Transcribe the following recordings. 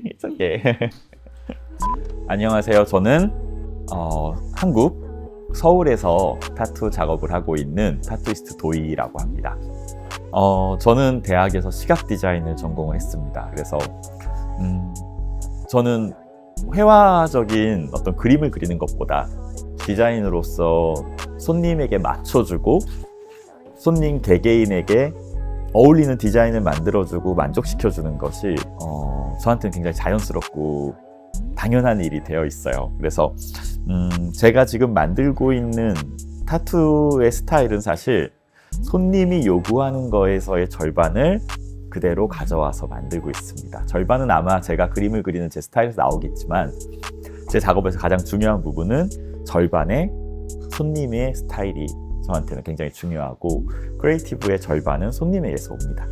It's okay. 안녕하세요. 저는 한국 서울에서 타투 작업을 하고 있는 타투이스트 도이라고 합니다. 저는 대학에서 시각 디자인을 전공을 했습니다. 그래서 저는 회화적인 어떤 그림을 그리는 것보다 디자인으로서 손님에게 맞춰주고 손님 개개인에게 어울리는 디자인을 만들어주고 만족시켜주는 것이 저한테는 굉장히 자연스럽고 당연한 일이 되어 있어요. 그래서 제가 지금 만들고 있는 타투의 스타일은 사실 손님이 요구하는 거에서의 절반을 그대로 가져와서 만들고 있습니다. 절반은 아마 제가 그림을 그리는 제 스타일에서 나오겠지만 제 작업에서 가장 중요한 부분은 절반의 손님의 스타일이 저한테는 굉장히 중요하고 크리에이티브의 절반은 손님에게서 옵니다.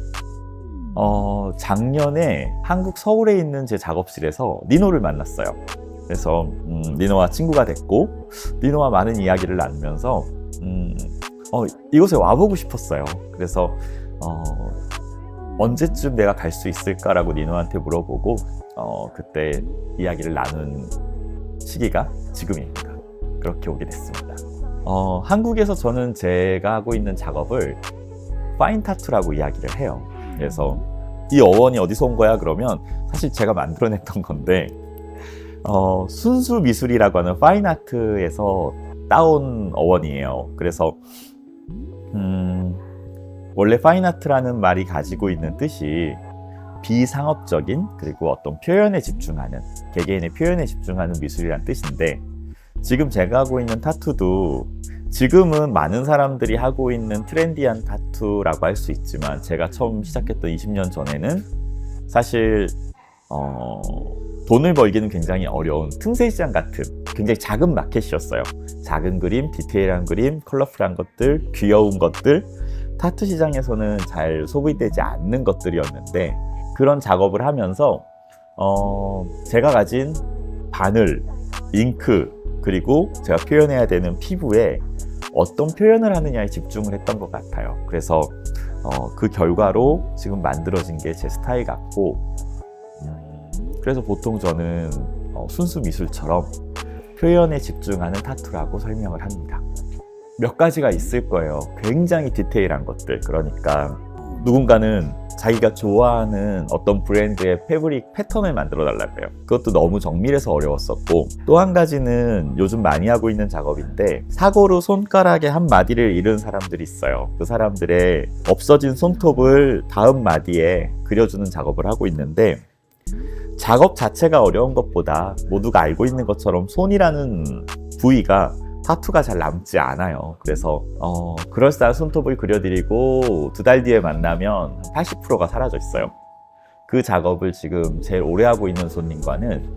작년에 한국 서울에 있는 제 작업실에서 니노를 만났어요. 그래서 니노와 친구가 됐고 니노와 많은 이야기를 나누면서 이곳에 와보고 싶었어요. 그래서 언제쯤 내가 갈 수 있을까라고 니노한테 물어보고 그때 이야기를 나눈 시기가 지금입니다. 그렇게 오게 됐습니다. 한국에서 저는 제가 하고 있는 작업을 파인 타투라고 이야기를 해요. 그래서 이 어원이 어디서 온 거야? 그러면 사실 제가 만들어냈던 건데 순수 미술이라고 하는 파인 아트에서 따온 어원이에요. 그래서 원래 파인 아트라는 말이 가지고 있는 뜻이 비상업적인 그리고 어떤 표현에 집중하는 개개인의 표현에 집중하는 미술이라는 뜻인데 지금 제가 하고 있는 타투도 지금은 많은 사람들이 하고 있는 트렌디한 타투라고 할 수 있지만 제가 처음 시작했던 20년 전에는 사실 돈을 벌기는 굉장히 어려운 틈새 시장 같은 굉장히 작은 마켓이었어요. 작은 그림, 디테일한 그림, 컬러풀한 것들, 귀여운 것들 타투 시장에서는 잘 소비되지 않는 것들이었는데 그런 작업을 하면서 제가 가진 바늘, 잉크 그리고 제가 표현해야 되는 피부에 어떤 표현을 하느냐에 집중을 했던 것 같아요. 그래서 그 결과로 지금 만들어진 게 제 스타일 같고 그래서 보통 저는 순수 미술처럼 표현에 집중하는 타투라고 설명을 합니다. 몇 가지가 있을 거예요. 굉장히 디테일한 것들. 그러니까 누군가는 자기가 좋아하는 어떤 브랜드의 패브릭 패턴을 만들어 달라고 해요. 그것도 너무 정밀해서 어려웠었고 또 한 가지는 요즘 많이 하고 있는 작업인데 사고로 손가락에 한 마디를 잃은 사람들이 있어요. 그 사람들의 없어진 손톱을 다음 마디에 그려주는 작업을 하고 있는데 작업 자체가 어려운 것보다 모두가 알고 있는 것처럼 손이라는 부위가 타투가 잘 남지 않아요. 그래서 그럴싸한 손톱을 그려드리고 2달 뒤에 만나면 80%가 사라져 있어요. 그 작업을 지금 제일 오래 하고 있는 손님과는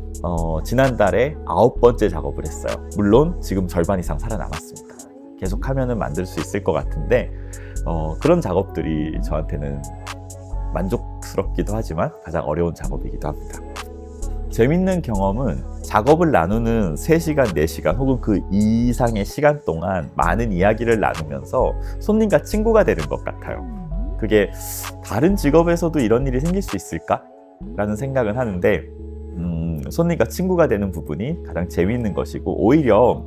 지난달에 9번째 작업을 했어요. 물론 지금 절반 이상 살아남았습니다. 계속 하면은 만들 수 있을 것 같은데 그런 작업들이 저한테는 만족스럽기도 하지만 가장 어려운 작업이기도 합니다. 재밌는 경험은 작업을 나누는 3시간, 4시간 혹은 그 이상의 시간 동안 많은 이야기를 나누면서 손님과 친구가 되는 것 같아요. 그게 다른 직업에서도 이런 일이 생길 수 있을까? 라는 생각은 하는데 손님과 친구가 되는 부분이 가장 재미있는 것이고 오히려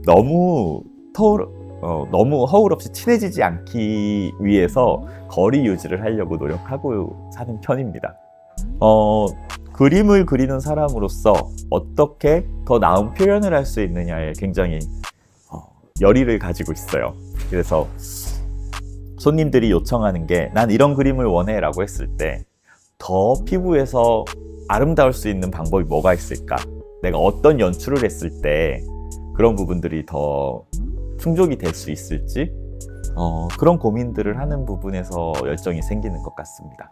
너무 허울 없이 친해지지 않기 위해서 거리 유지를 하려고 노력하고 사는 편입니다. 그림을 그리는 사람으로서 어떻게 더 나은 표현을 할 수 있느냐에 굉장히 열의를 가지고 있어요. 그래서 손님들이 요청하는 게 난 이런 그림을 원해 라고 했을 때 더 피부에서 아름다울 수 있는 방법이 뭐가 있을까? 내가 어떤 연출을 했을 때 그런 부분들이 더 충족이 될 수 있을지 그런 고민들을 하는 부분에서 열정이 생기는 것 같습니다.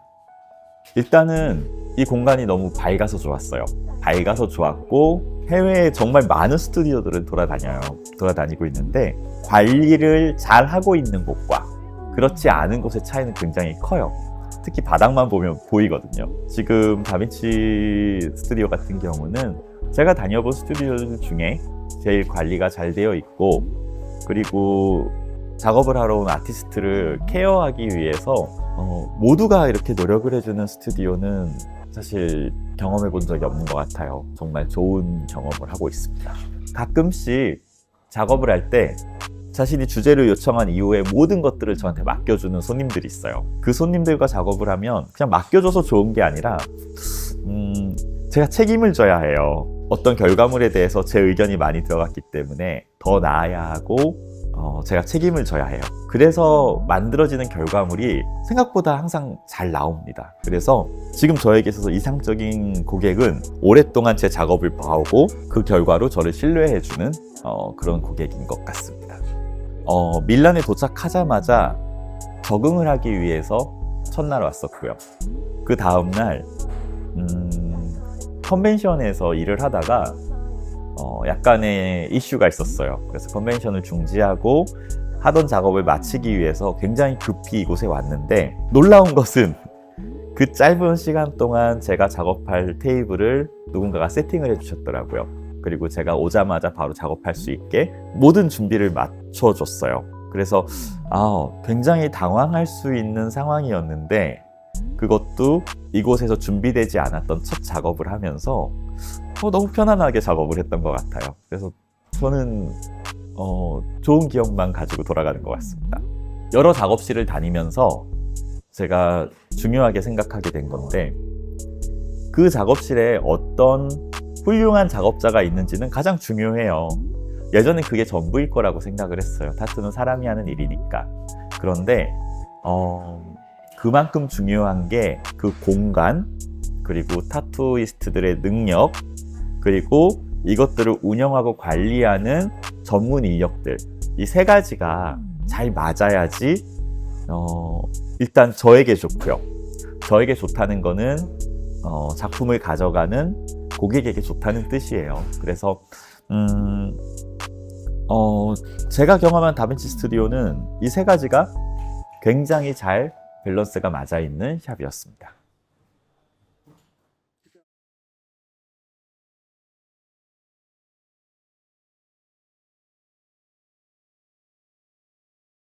일단은 이 공간이 너무 밝아서 좋았어요. 밝아서 좋았고 해외에 정말 많은 스튜디오들을 돌아다니고 있는데 관리를 잘 하고 있는 곳과 그렇지 않은 곳의 차이는 굉장히 커요. 특히 바닥만 보면 보이거든요. 지금 다빈치 스튜디오 같은 경우는 제가 다녀본 스튜디오 중에 제일 관리가 잘 되어 있고 그리고 작업을 하러 온 아티스트를 케어하기 위해서 모두가 이렇게 노력을 해주는 스튜디오는 사실 경험해 본 적이 없는 것 같아요. 정말 좋은 경험을 하고 있습니다. 가끔씩 작업을 할 때 자신이 주제를 요청한 이후에 모든 것들을 저한테 맡겨주는 손님들이 있어요. 그 손님들과 작업을 하면 그냥 맡겨줘서 좋은 게 아니라 제가 책임을 져야 해요. 어떤 결과물에 대해서 제 의견이 많이 들어갔기 때문에 더 나아야 하고 제가 책임을 져야 해요. 그래서 만들어지는 결과물이 생각보다 항상 잘 나옵니다. 그래서 지금 저에게 있어서 이상적인 고객은 오랫동안 제 작업을 봐오고 그 결과로 저를 신뢰해주는 그런 고객인 것 같습니다. 밀란에 도착하자마자 적응을 하기 위해서 첫날 왔었고요. 그 다음날 컨벤션에서 일을 하다가 약간의 이슈가 있었어요. 그래서 컨벤션을 중지하고 하던 작업을 마치기 위해서 굉장히 급히 이곳에 왔는데, 놀라운 것은 그 짧은 시간 동안 제가 작업할 테이블을 누군가가 세팅을 해주셨더라고요. 그리고 제가 오자마자 바로 작업할 수 있게 모든 준비를 맞춰줬어요. 그래서 굉장히 당황할 수 있는 상황이었는데, 그것도 이곳에서 준비되지 않았던 첫 작업을 하면서 너무 편안하게 작업을 했던 것 같아요. 그래서 저는 좋은 기억만 가지고 돌아가는 것 같습니다. 여러 작업실을 다니면서 제가 중요하게 생각하게 된 건데, 그 작업실에 어떤 훌륭한 작업자가 있는지는 가장 중요해요. 예전엔 그게 전부일 거라고 생각을 했어요. 타투는 사람이 하는 일이니까. 그런데 그만큼 중요한 게 그 공간, 그리고 타투이스트들의 능력, 그리고 이것들을 운영하고 관리하는 전문 인력들, 이 세 가지가 잘 맞아야지 일단 저에게 좋고요. 저에게 좋다는 거는 작품을 가져가는 고객에게 좋다는 뜻이에요. 그래서 제가 경험한 다빈치 스튜디오는 이 세 가지가 굉장히 잘 밸런스가 맞아 있는 샵이었습니다.